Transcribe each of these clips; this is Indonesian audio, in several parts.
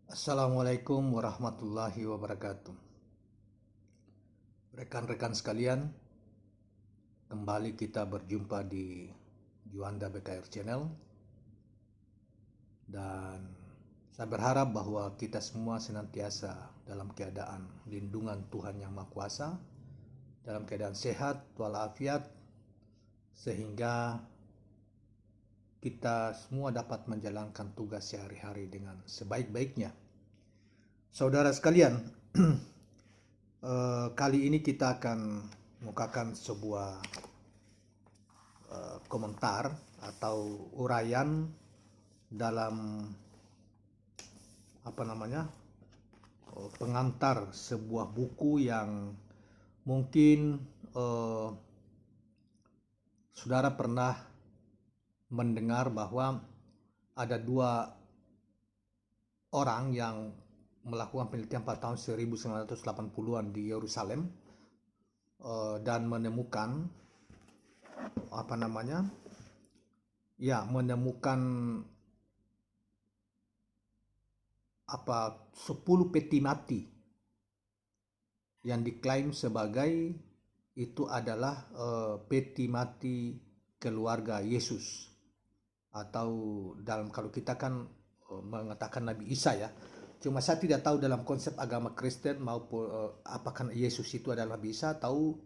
Assalamualaikum warahmatullahi wabarakatuh. Rekan-rekan sekalian, kembali kita berjumpa di Juanda BKR Channel, dan saya berharap bahwa kita semua senantiasa dalam keadaan lindungan Tuhan Yang Maha Kuasa, dalam keadaan sehat walafiat, sehingga kita semua dapat menjalankan tugas sehari-hari dengan sebaik-baiknya. Saudara sekalian, kali ini kita akan mengukakan sebuah komentar atau uraian dalam pengantar sebuah buku yang mungkin saudara pernah mendengar bahwa ada dua orang yang melakukan penelitian pada tahun 1980-an di Yerusalem dan menemukan menemukan 10 peti mati yang diklaim sebagai itu adalah peti mati keluarga Yesus, atau dalam kalau kita kan mengatakan Nabi Isa ya. Cuma saya tidak tahu dalam konsep agama Kristen maupun apakah Yesus itu adalah Nabi Isa atau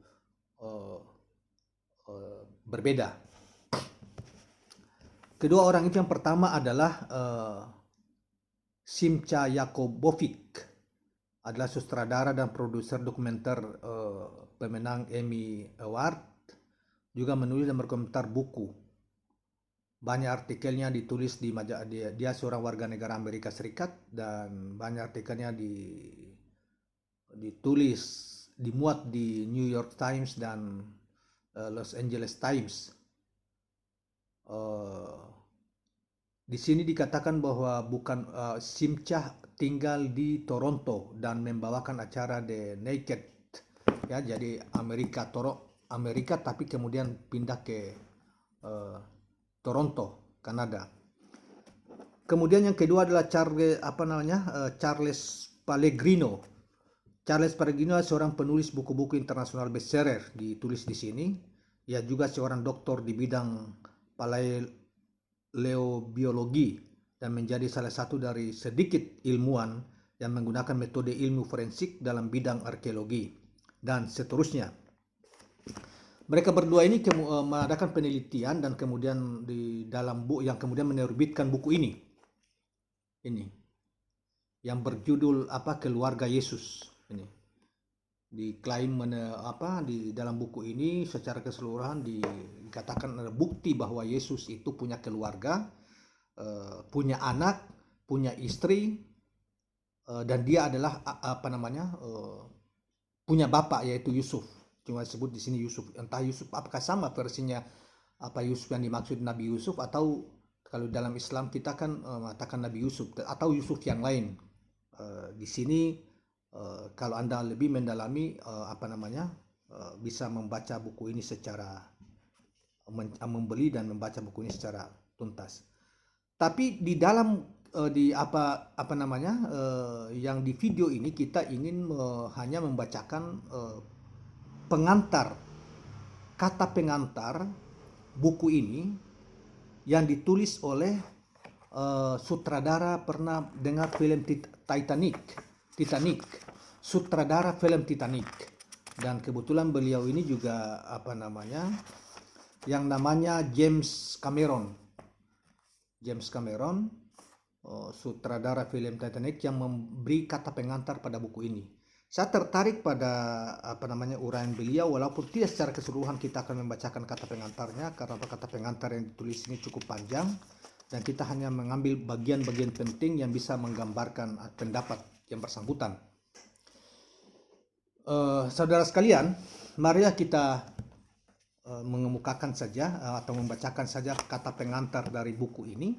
berbeda. Kedua orang itu, yang pertama adalah Simcha Yakobovic, adalah sutradara dan produser dokumenter pemenang Emmy Award, juga menulis dan berkomentar buku. Banyak artikelnya ditulis di dia seorang warga negara Amerika Serikat, dan banyak artikelnya dimuat di New York Times dan Los Angeles Times. Di sini dikatakan bahwa Simcha tinggal di Toronto dan membawakan acara The Naked, ya, jadi Amerika tapi kemudian pindah ke Toronto, Kanada. Kemudian yang kedua adalah Charles Pellegrino. Charles Pellegrino adalah seorang penulis buku-buku internasional bestseller, ditulis di sini. Ia juga seorang doktor di bidang paleobiologi dan menjadi salah satu dari sedikit ilmuwan yang menggunakan metode ilmu forensik dalam bidang arkeologi dan seterusnya. Mereka berdua ini mengadakan penelitian dan kemudian di dalam buku yang kemudian menerbitkan buku ini yang berjudul Keluarga Yesus. Ini diklaim di dalam buku ini secara keseluruhan dikatakan ada bukti bahwa Yesus itu punya keluarga, punya anak, punya istri, dan dia adalah punya bapak, yaitu Yusuf. Cuma disebut di sini Yusuf. Entah Yusuf apakah sama versinya Yusuf yang dimaksud Nabi Yusuf, atau kalau dalam Islam kita kan mengatakan Nabi Yusuf atau Yusuf yang lain. Di sini kalau Anda lebih mendalami bisa membaca buku ini secara membeli dan membaca buku ini secara tuntas. Tapi di dalam yang di video ini kita ingin hanya membacakan kata pengantar buku ini yang ditulis oleh sutradara. Pernah dengar film Titanic, sutradara film Titanic, dan kebetulan beliau ini juga yang namanya James Cameron, sutradara film Titanic, yang memberi kata pengantar pada buku ini. Saya tertarik pada uraian beliau, walaupun tidak secara keseluruhan kita akan membacakan kata pengantarnya karena kata pengantar yang ditulis ini cukup panjang dan kita hanya mengambil bagian-bagian penting yang bisa menggambarkan pendapat yang bersangkutan. Saudara sekalian, marilah kita mengemukakan saja atau membacakan saja kata pengantar dari buku ini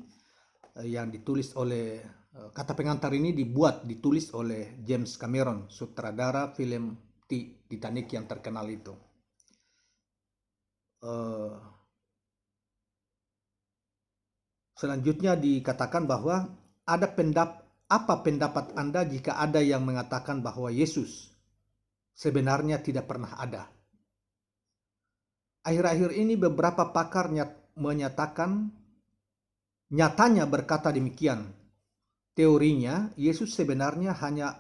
yang ditulis oleh kata pengantar ini ditulis oleh James Cameron, sutradara film Titanic yang terkenal itu. Selanjutnya dikatakan bahwa apa pendapat Anda jika ada yang mengatakan bahwa Yesus sebenarnya tidak pernah ada? Akhir-akhir ini beberapa pakar nyatanya berkata demikian. Teorinya, Yesus sebenarnya hanya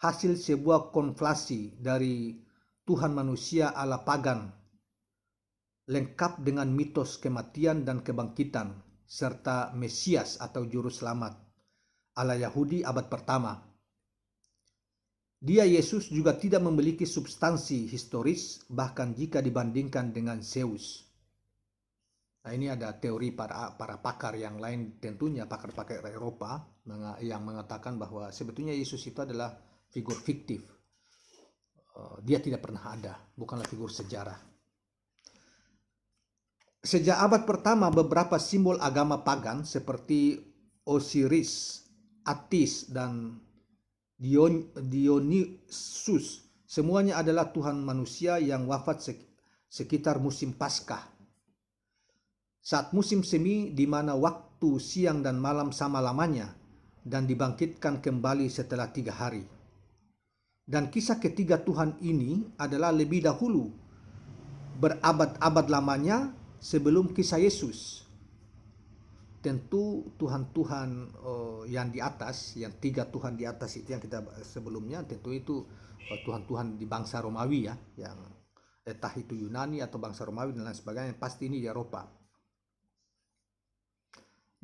hasil sebuah konflasi dari Tuhan manusia ala pagan, lengkap dengan mitos kematian dan kebangkitan, serta Mesias atau Juru Selamat ala Yahudi abad pertama. Dia Yesus juga tidak memiliki substansi historis, bahkan jika dibandingkan dengan Zeus. Nah, ini ada teori para pakar yang lain, tentunya pakar-pakar Eropa yang mengatakan bahwa sebetulnya Yesus itu adalah figur fiktif. Dia tidak pernah ada, bukanlah figur sejarah. Sejak abad pertama, beberapa simbol agama pagan seperti Osiris, Atis, dan Dionysus semuanya adalah Tuhan manusia yang wafat sekitar musim Paskah. Saat musim semi di mana waktu siang dan malam sama lamanya dan dibangkitkan kembali setelah 3 hari. Dan kisah ketiga Tuhan ini adalah lebih dahulu berabad-abad lamanya sebelum kisah Yesus. Tentu Tuhan-Tuhan yang di atas, yang 3 Tuhan di atas itu yang kita sebelumnya, tentu itu Tuhan-Tuhan di bangsa Romawi ya, yang entah itu Yunani atau bangsa Romawi dan lain sebagainya, pasti ini di Eropa.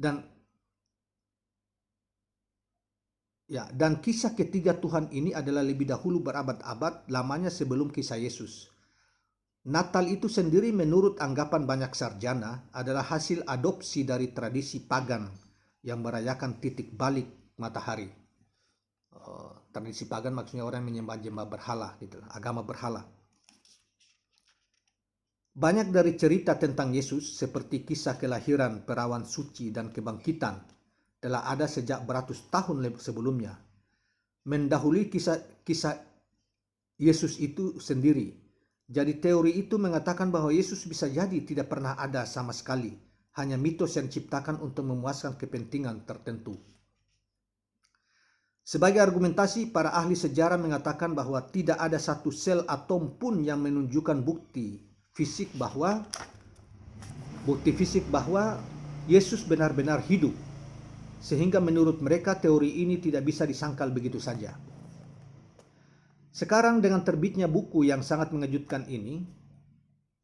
Dan kisah ketiga Tuhan ini adalah lebih dahulu berabad-abad lamanya sebelum kisah Yesus. Natal itu sendiri menurut anggapan banyak sarjana adalah hasil adopsi dari tradisi pagan yang merayakan titik balik matahari. Tradisi pagan maksudnya orang menyembah berhala, gitu, agama berhala. Banyak dari cerita tentang Yesus seperti kisah kelahiran, perawan suci, dan kebangkitan telah ada sejak beratus tahun sebelumnya. Mendahului kisah Yesus itu sendiri. Jadi teori itu mengatakan bahwa Yesus bisa jadi tidak pernah ada sama sekali. Hanya mitos yang diciptakan untuk memuaskan kepentingan tertentu. Sebagai argumentasi, para ahli sejarah mengatakan bahwa tidak ada satu sel atom pun yang menunjukkan bukti fisik bahwa Yesus benar-benar hidup. Sehingga menurut mereka teori ini tidak bisa disangkal begitu saja. Sekarang dengan terbitnya buku yang sangat mengejutkan ini,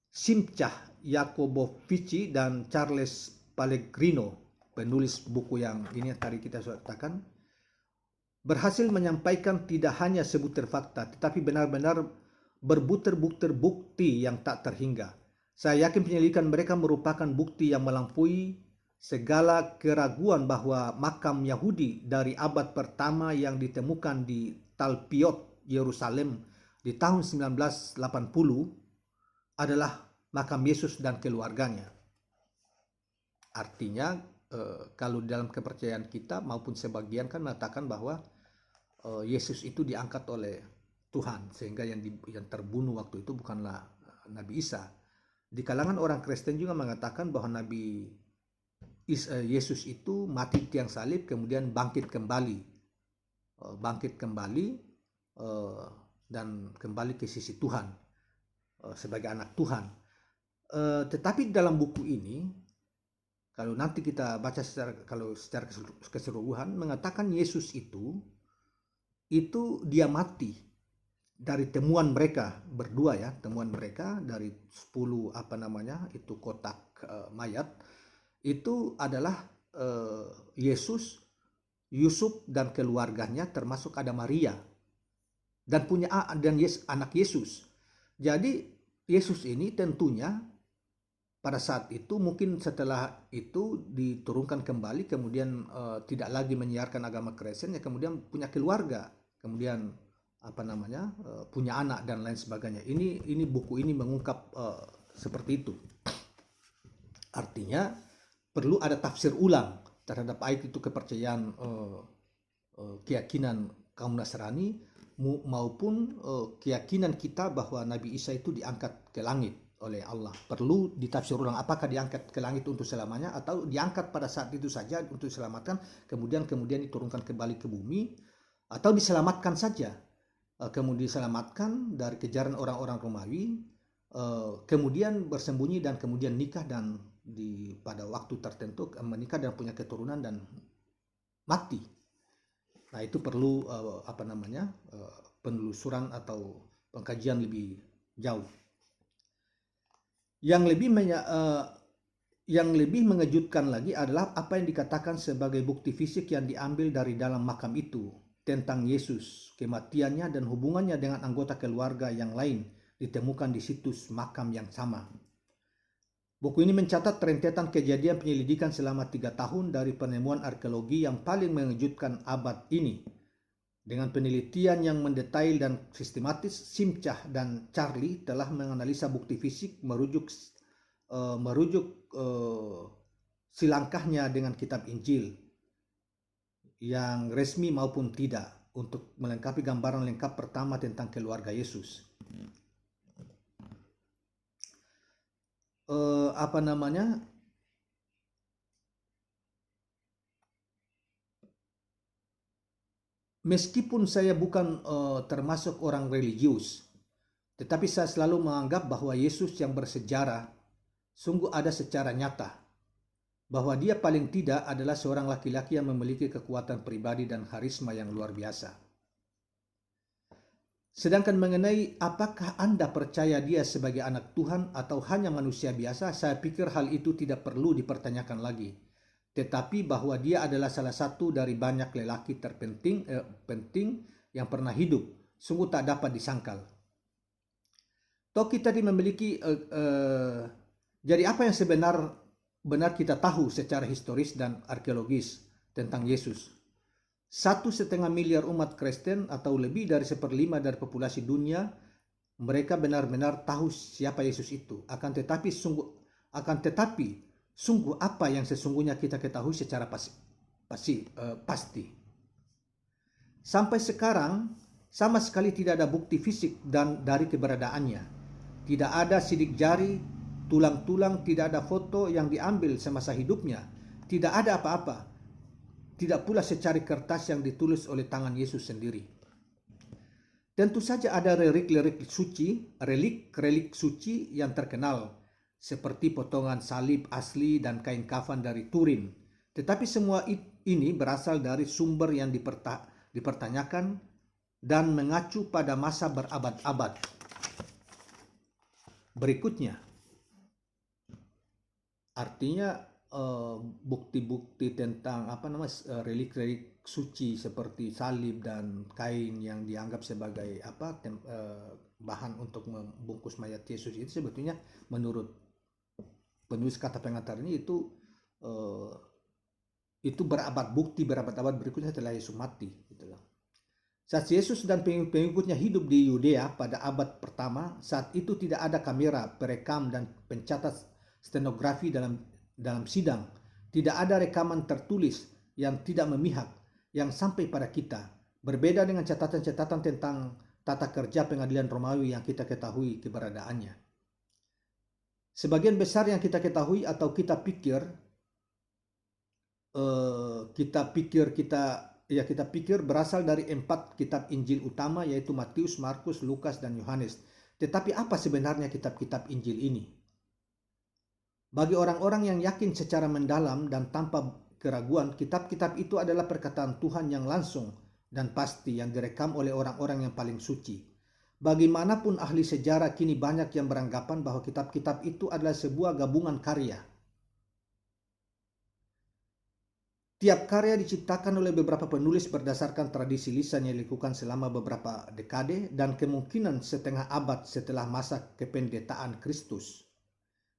Simcha Jacobovici dan Charles Pellegrino, penulis buku yang ini tadi kita sudah katakan, berhasil menyampaikan tidak hanya sebutir fakta, tetapi benar-benar berbutir-butir bukti yang tak terhingga. Saya yakin penyelidikan mereka merupakan bukti yang melampaui segala keraguan bahwa makam Yahudi dari abad pertama yang ditemukan di Talpiot, Yerusalem di tahun 1980 adalah makam Yesus dan keluarganya. Artinya kalau dalam kepercayaan kita maupun sebagian kan mengatakan bahwa Yesus itu diangkat oleh Tuhan, sehingga yang terbunuh waktu itu bukanlah Nabi Isa. Di kalangan orang Kristen juga mengatakan bahwa Yesus itu mati di tiang salib kemudian bangkit kembali dan kembali ke sisi Tuhan sebagai anak Tuhan. Tetapi dalam buku ini, kalau nanti kita baca secara keseluruhan, mengatakan Yesus itu dia mati dari temuan mereka berdua ya, temuan mereka dari 10 kotak mayat itu adalah Yesus, Yusuf dan keluarganya, termasuk ada Maria dan anak Yesus. Jadi Yesus ini tentunya pada saat itu, mungkin setelah itu diturunkan kembali, kemudian tidak lagi menyiarkan agama Kristen, ya kemudian punya keluarga, kemudian punya anak dan lain sebagainya. Ini buku ini mengungkap seperti itu. Artinya perlu ada tafsir ulang terhadap baik itu kepercayaan keyakinan kaum Nasrani maupun keyakinan kita bahwa Nabi Isa itu diangkat ke langit. oleh Allah. Perlu ditafsir ulang, apakah diangkat ke langit untuk selamanya atau diangkat pada saat itu saja untuk diselamatkan, kemudian diturunkan kembali ke bumi, atau diselamatkan saja, kemudian diselamatkan dari kejaran orang-orang Romawi, kemudian bersembunyi dan kemudian nikah dan pada waktu tertentu menikah dan punya keturunan dan mati. Nah, itu perlu penelusuran atau pengkajian lebih jauh. Yang lebih mengejutkan lagi adalah apa yang dikatakan sebagai bukti fisik yang diambil dari dalam makam itu tentang Yesus, kematiannya dan hubungannya dengan anggota keluarga yang lain ditemukan di situs makam yang sama. Buku ini mencatat rentetan kejadian penyelidikan selama 3 tahun dari penemuan arkeologi yang paling mengejutkan abad ini. Dengan penelitian yang mendetail dan sistematis, Simcah dan Charlie telah menganalisa bukti fisik merujuk silangkahnya dengan kitab Injil yang resmi maupun tidak untuk melengkapi gambaran lengkap pertama tentang keluarga Yesus. Meskipun saya bukan termasuk orang religius, tetapi saya selalu menganggap bahwa Yesus yang bersejarah sungguh ada secara nyata, bahwa dia paling tidak adalah seorang laki-laki yang memiliki kekuatan pribadi dan karisma yang luar biasa. Sedangkan mengenai apakah Anda percaya dia sebagai anak Tuhan atau hanya manusia biasa, saya pikir hal itu tidak perlu dipertanyakan lagi. Tetapi bahwa dia adalah salah satu dari banyak lelaki penting yang pernah hidup, sungguh tak dapat disangkal. Toki tadi memiliki jadi apa yang benar kita tahu secara historis dan arkeologis tentang Yesus? 1,5 miliar umat Kristen atau lebih dari 1/5 dari populasi dunia, mereka benar-benar tahu siapa Yesus itu. Akan tetapi sungguh apa yang sesungguhnya kita ketahui secara pasti. Sampai sekarang sama sekali tidak ada bukti fisik dan dari keberadaannya. Tidak ada sidik jari, tulang-tulang, tidak ada foto yang diambil semasa hidupnya. Tidak ada apa-apa. Tidak pula secari kertas yang ditulis oleh tangan Yesus sendiri. Tentu saja ada relik-relik suci yang terkenal, seperti potongan salib asli dan kain kafan dari Turin. Tetapi semua ini berasal dari sumber yang dipertanyakan dan mengacu pada masa berabad-abad. Berikutnya, artinya bukti-bukti tentang relik-relik suci seperti salib dan kain yang dianggap sebagai bahan untuk membungkus mayat Yesus itu sebetulnya menurut penulis kata pengantar ini itu berabad-abad berikutnya setelah Yesus mati, gitulah. Saat Yesus dan pengikutnya hidup di Yudea pada abad pertama, saat itu tidak ada kamera, perekam dan pencatat stenografi dalam sidang. Tidak ada rekaman tertulis yang tidak memihak yang sampai pada kita. Berbeda dengan catatan-catatan tentang tata kerja pengadilan Romawi yang kita ketahui keberadaannya. Sebagian besar yang kita ketahui atau kita pikir berasal dari 4 kitab Injil utama, yaitu Matius, Markus, Lukas, dan Yohanes. Tetapi apa sebenarnya kitab-kitab Injil ini? Bagi orang-orang yang yakin secara mendalam dan tanpa keraguan, kitab-kitab itu adalah perkataan Tuhan yang langsung dan pasti yang direkam oleh orang-orang yang paling suci. Bagaimanapun ahli sejarah kini banyak yang beranggapan bahwa kitab-kitab itu adalah sebuah gabungan karya. Tiap karya diciptakan oleh beberapa penulis berdasarkan tradisi lisan yang dilakukan selama beberapa dekade dan kemungkinan setengah abad setelah masa kependetaan Kristus.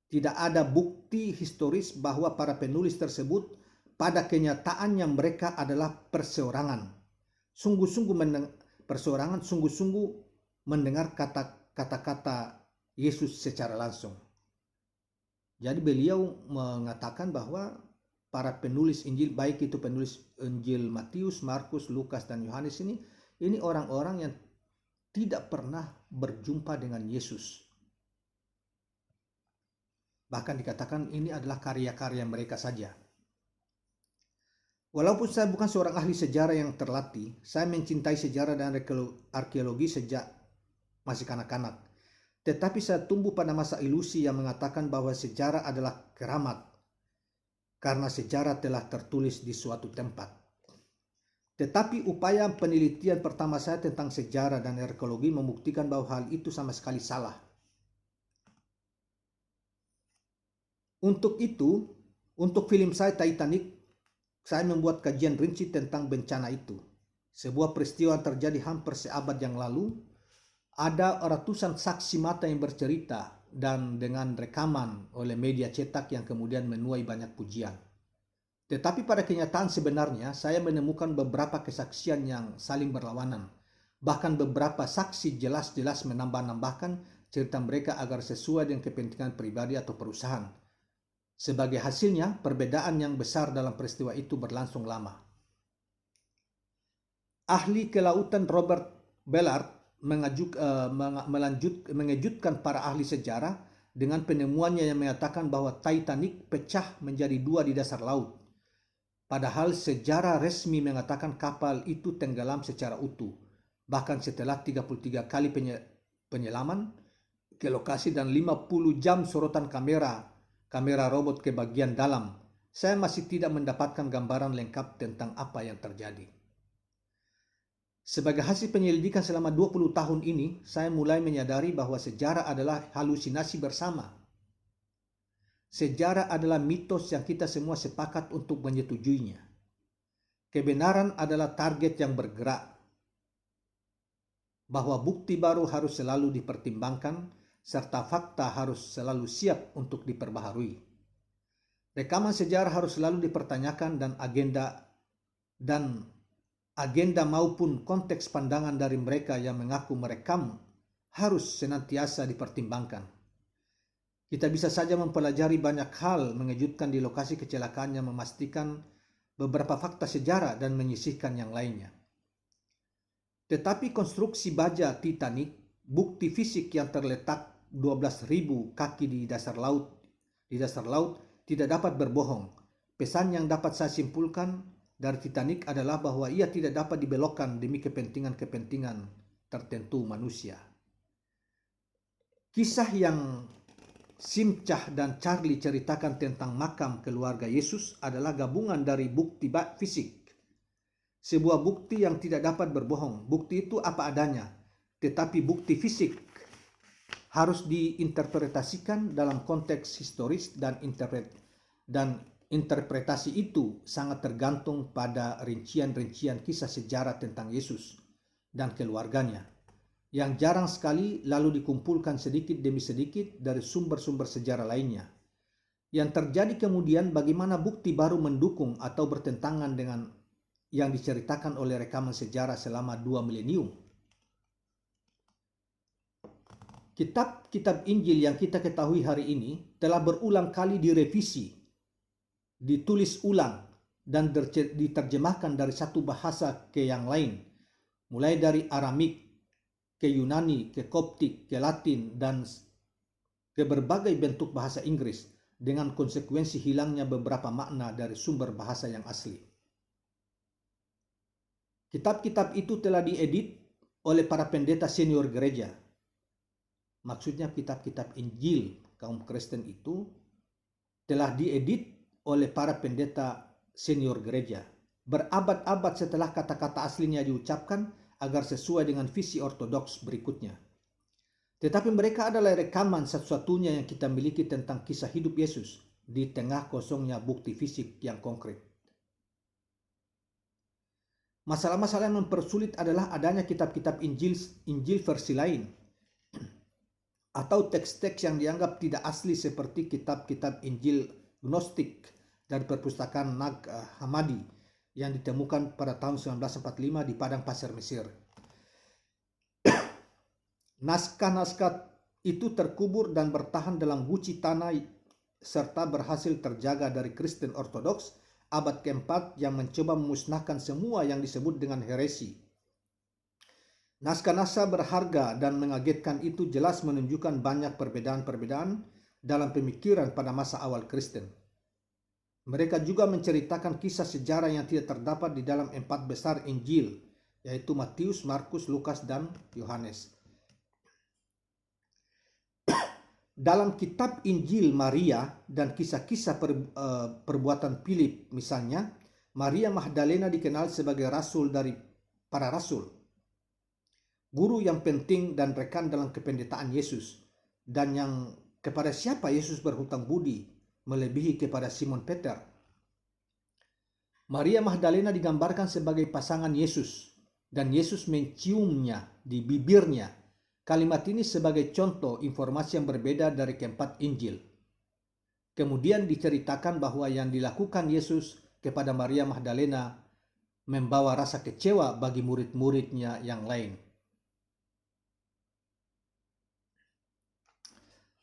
Tidak ada bukti historis bahwa para penulis tersebut pada kenyataannya mereka adalah perseorangan. Sungguh-sungguh mendengar kata-kata Yesus secara langsung. Jadi beliau mengatakan bahwa para penulis Injil, baik itu penulis Injil Matius, Markus, Lukas, dan Yohanes ini orang-orang yang tidak pernah berjumpa dengan Yesus. Bahkan dikatakan ini adalah karya-karya mereka saja. Walaupun saya bukan seorang ahli sejarah yang terlatih, saya mencintai sejarah dan arkeologi sejak masih kanak-kanak. Tetapi saya tumbuh pada masa ilusi yang mengatakan bahwa sejarah adalah keramat, karena sejarah telah tertulis di suatu tempat. Tetapi upaya penelitian pertama saya tentang sejarah dan arkeologi membuktikan bahwa hal itu sama sekali salah. Untuk itu, untuk film saya Titanic, saya membuat kajian rinci tentang bencana itu. Sebuah peristiwa yang terjadi hampir seabad yang lalu. Ada ratusan saksi mata yang bercerita dan dengan rekaman oleh media cetak yang kemudian menuai banyak pujian. Tetapi pada kenyataan sebenarnya saya menemukan beberapa kesaksian yang saling berlawanan. Bahkan beberapa saksi jelas-jelas menambah-nambahkan cerita mereka agar sesuai dengan kepentingan pribadi atau perusahaan. Sebagai hasilnya, perbedaan yang besar dalam peristiwa itu berlangsung lama. Ahli kelautan Robert Ballard mengejutkan para ahli sejarah dengan penemuannya yang mengatakan bahwa Titanic pecah menjadi dua di dasar laut. Padahal sejarah resmi mengatakan kapal itu tenggelam secara utuh. Bahkan setelah 33 kali penyelaman ke lokasi dan 50 jam sorotan kamera robot ke bagian dalam, saya masih tidak mendapatkan gambaran lengkap tentang apa yang terjadi. Sebagai hasil penyelidikan selama 20 tahun ini, saya mulai menyadari bahwa sejarah adalah halusinasi bersama. Sejarah adalah mitos yang kita semua sepakat untuk menyetujuinya. Kebenaran adalah target yang bergerak. Bahwa bukti baru harus selalu dipertimbangkan, serta fakta harus selalu siap untuk diperbaharui. Rekaman sejarah harus selalu dipertanyakan dan agenda maupun konteks pandangan dari mereka yang mengaku merekam harus senantiasa dipertimbangkan. Kita bisa saja mempelajari banyak hal mengejutkan di lokasi kecelakaan yang memastikan beberapa fakta sejarah dan menyisihkan yang lainnya. Tetapi konstruksi baja Titanic, bukti fisik yang terletak 12.000 kaki di dasar laut tidak dapat berbohong. Pesan yang dapat saya simpulkan dari Titanic adalah bahwa ia tidak dapat dibelokkan demi kepentingan tertentu manusia. Kisah yang Simcah dan Charlie ceritakan tentang makam keluarga Yesus adalah gabungan dari bukti fisik. Sebuah bukti yang tidak dapat berbohong. Bukti itu apa adanya, tetapi bukti fisik harus diinterpretasikan dalam konteks historis dan interpretasi itu sangat tergantung pada rincian-rincian kisah sejarah tentang Yesus dan keluarganya yang jarang sekali lalu dikumpulkan sedikit demi sedikit dari sumber-sumber sejarah lainnya. Yang terjadi kemudian bagaimana bukti baru mendukung atau bertentangan dengan yang diceritakan oleh rekaman sejarah selama 2 milenium. Kitab-kitab Injil yang kita ketahui hari ini telah berulang kali direvisi, ditulis ulang, dan diterjemahkan dari satu bahasa ke yang lain, mulai dari Aramik ke Yunani, ke Koptik, ke Latin, dan ke berbagai bentuk bahasa Inggris, dengan konsekuensi hilangnya beberapa makna dari sumber bahasa yang asli. Kitab-kitab itu telah diedit oleh para pendeta senior gereja. Maksudnya kitab-kitab Injil kaum Kristen itu telah diedit oleh para pendeta senior gereja berabad-abad setelah kata-kata aslinya diucapkan agar sesuai dengan visi ortodoks berikutnya. Tetapi mereka adalah rekaman satu-satunya yang kita miliki tentang kisah hidup Yesus di tengah kosongnya bukti fisik yang konkret. Masalah-masalah yang mempersulit adalah adanya kitab-kitab Injil versi lain atau teks-teks yang dianggap tidak asli seperti kitab-kitab Injil Gnostik dari perpustakaan Nag Hammadi yang ditemukan pada tahun 1945 di padang pasir Mesir. Naskah-naskah itu terkubur dan bertahan dalam guci tanah serta berhasil terjaga dari Kristen Ortodoks abad keempat yang mencoba memusnahkan semua yang disebut dengan heresi. Naskah-naskah berharga dan mengagetkan itu jelas menunjukkan banyak perbedaan-perbedaan dalam pemikiran pada masa awal Kristen. Mereka juga menceritakan kisah sejarah yang tidak terdapat di dalam 4 besar Injil, yaitu Matius, Markus, Lukas, dan Yohanes. Dalam kitab Injil Maria dan kisah-kisah perbuatan Philip misalnya, Maria Magdalena dikenal sebagai rasul dari para rasul, guru yang penting dan rekan dalam kependetaan Yesus, dan yang kepada siapa Yesus berhutang budi melebihi kepada Simon Peter. Maria Magdalena digambarkan sebagai pasangan Yesus, dan Yesus menciumnya di bibirnya. Kalimat ini sebagai contoh informasi yang berbeda dari keempat Injil. Kemudian diceritakan bahwa yang dilakukan Yesus kepada Maria Magdalena membawa rasa kecewa bagi murid-muridnya yang lain.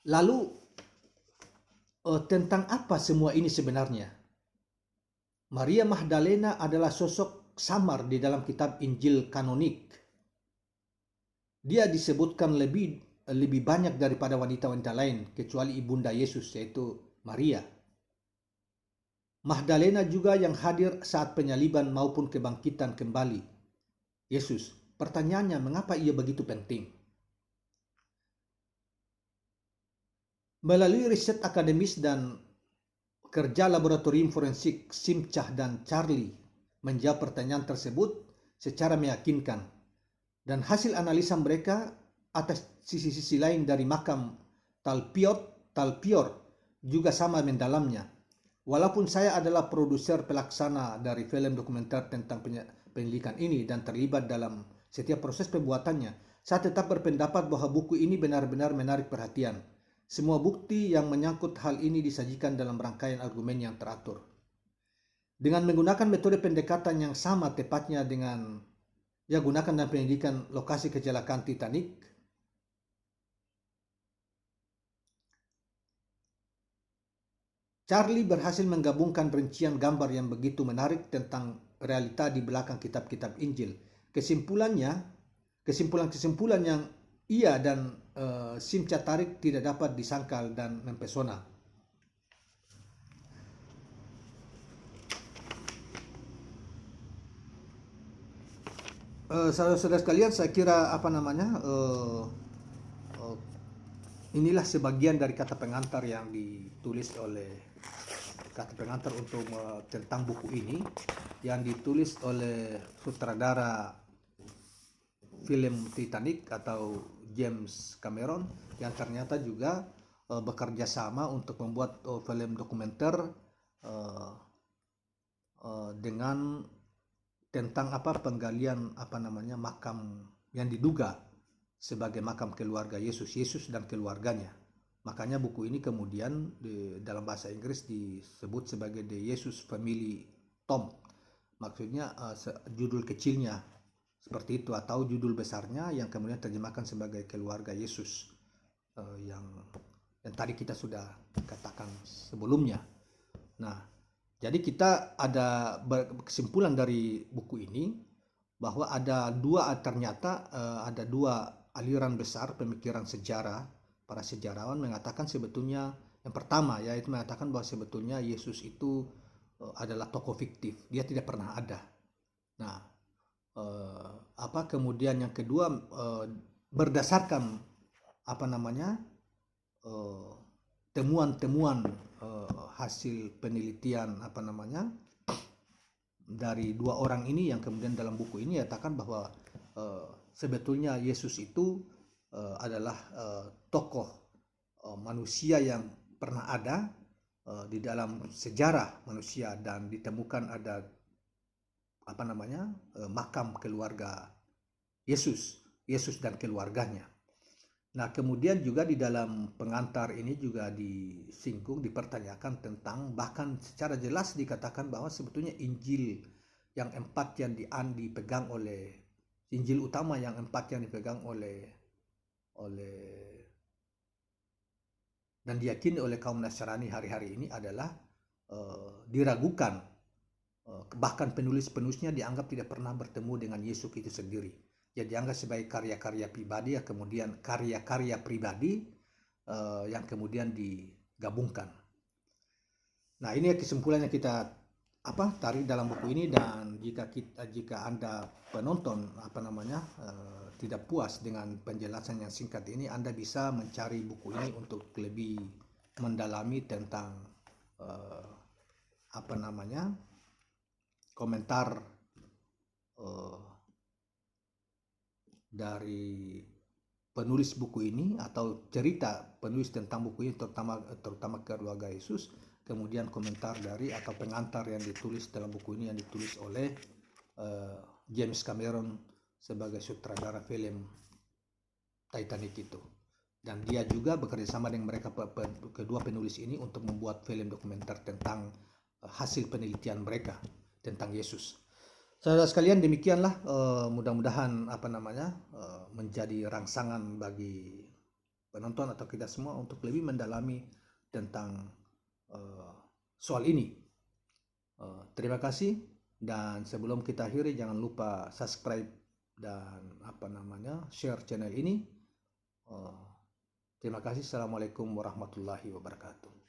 Lalu tentang apa semua ini sebenarnya? Maria Magdalena adalah sosok samar di dalam kitab Injil kanonik. Dia disebutkan lebih banyak daripada wanita-wanita lain kecuali ibunda Yesus, yaitu Maria. Magdalena juga yang hadir saat penyaliban maupun kebangkitan kembali Yesus. Pertanyaannya, mengapa ia begitu penting? Melalui riset akademis dan kerja laboratorium forensik, Simcah dan Charlie menjawab pertanyaan tersebut secara meyakinkan. Dan hasil analisa mereka atas sisi-sisi lain dari makam Talpior juga sama mendalamnya. Walaupun saya adalah produser pelaksana dari film dokumenter tentang penyelidikan ini dan terlibat dalam setiap proses pembuatannya, saya tetap berpendapat bahwa buku ini benar-benar menarik perhatian. Semua bukti yang menyangkut hal ini disajikan dalam rangkaian argumen yang teratur. Dengan menggunakan metode pendekatan yang sama tepatnya dengan yang gunakan dalam penyelidikan lokasi kecelakaan Titanic, Charlie berhasil menggabungkan rincian gambar yang begitu menarik tentang realita di belakang kitab-kitab Injil. Kesimpulan-kesimpulan yang ia dan Simcah tarik tidak dapat disangkal dan mempesona. Saudara-saudara sekalian, saya kira inilah sebagian dari kata pengantar yang ditulis oleh untuk tentang buku ini yang ditulis oleh sutradara film Titanic atau James Cameron, yang ternyata juga bekerja sama untuk membuat film dokumenter dengan tentang penggalian makam yang diduga sebagai makam keluarga Yesus dan keluarganya. Makanya buku ini kemudian dalam bahasa Inggris disebut sebagai The Jesus Family Tomb. Maksudnya judul kecilnya seperti itu, atau judul besarnya yang kemudian terjemahkan sebagai keluarga Yesus, yang tadi kita sudah katakan sebelumnya. Nah, jadi kita ada kesimpulan dari buku ini bahwa ternyata ada dua aliran besar pemikiran sejarah. Para sejarawan mengatakan sebetulnya yang pertama yaitu mengatakan bahwa sebetulnya Yesus itu adalah tokoh fiktif, dia tidak pernah ada. Nah, kemudian yang kedua, berdasarkan temuan-temuan hasil penelitian dari dua orang ini yang kemudian dalam buku ini nyatakan bahwa sebetulnya Yesus itu adalah tokoh manusia yang pernah ada di dalam sejarah manusia, dan ditemukan ada makam keluarga Yesus dan keluarganya. Nah, kemudian juga di dalam pengantar ini juga dipertanyakan tentang, bahkan secara jelas dikatakan bahwa sebetulnya Injil yang empat yang dipegang oleh Injil utama yang empat yang dipegang oleh dan diyakini oleh kaum Nasrani hari-hari ini adalah diragukan, bahkan penulis-penulisnya dianggap tidak pernah bertemu dengan Yesus itu sendiri. Jadi dianggap sebagai karya-karya pribadi, kemudian karya-karya pribadi yang kemudian gabungkan. Nah, ini kesimpulannya kita tarik dalam buku ini, dan jika Anda penonton tidak puas dengan penjelasan yang singkat ini, Anda bisa mencari buku ini untuk lebih mendalami tentang komentar dari penulis buku ini atau cerita penulis tentang buku ini, terutama keluarga Yesus, kemudian komentar dari atau pengantar yang ditulis dalam buku ini yang ditulis oleh James Cameron sebagai sutradara film Titanic itu. Dan dia juga bekerja sama dengan mereka kedua penulis ini untuk membuat film dokumenter tentang hasil penelitian mereka tentang Yesus. Saudara sekalian, demikianlah mudah-mudahan menjadi rangsangan bagi penonton atau kita semua untuk lebih mendalami tentang soal ini. Terima kasih, dan sebelum kita akhiri jangan lupa subscribe dan share channel ini. Terima kasih. Assalamualaikum warahmatullahi wabarakatuh.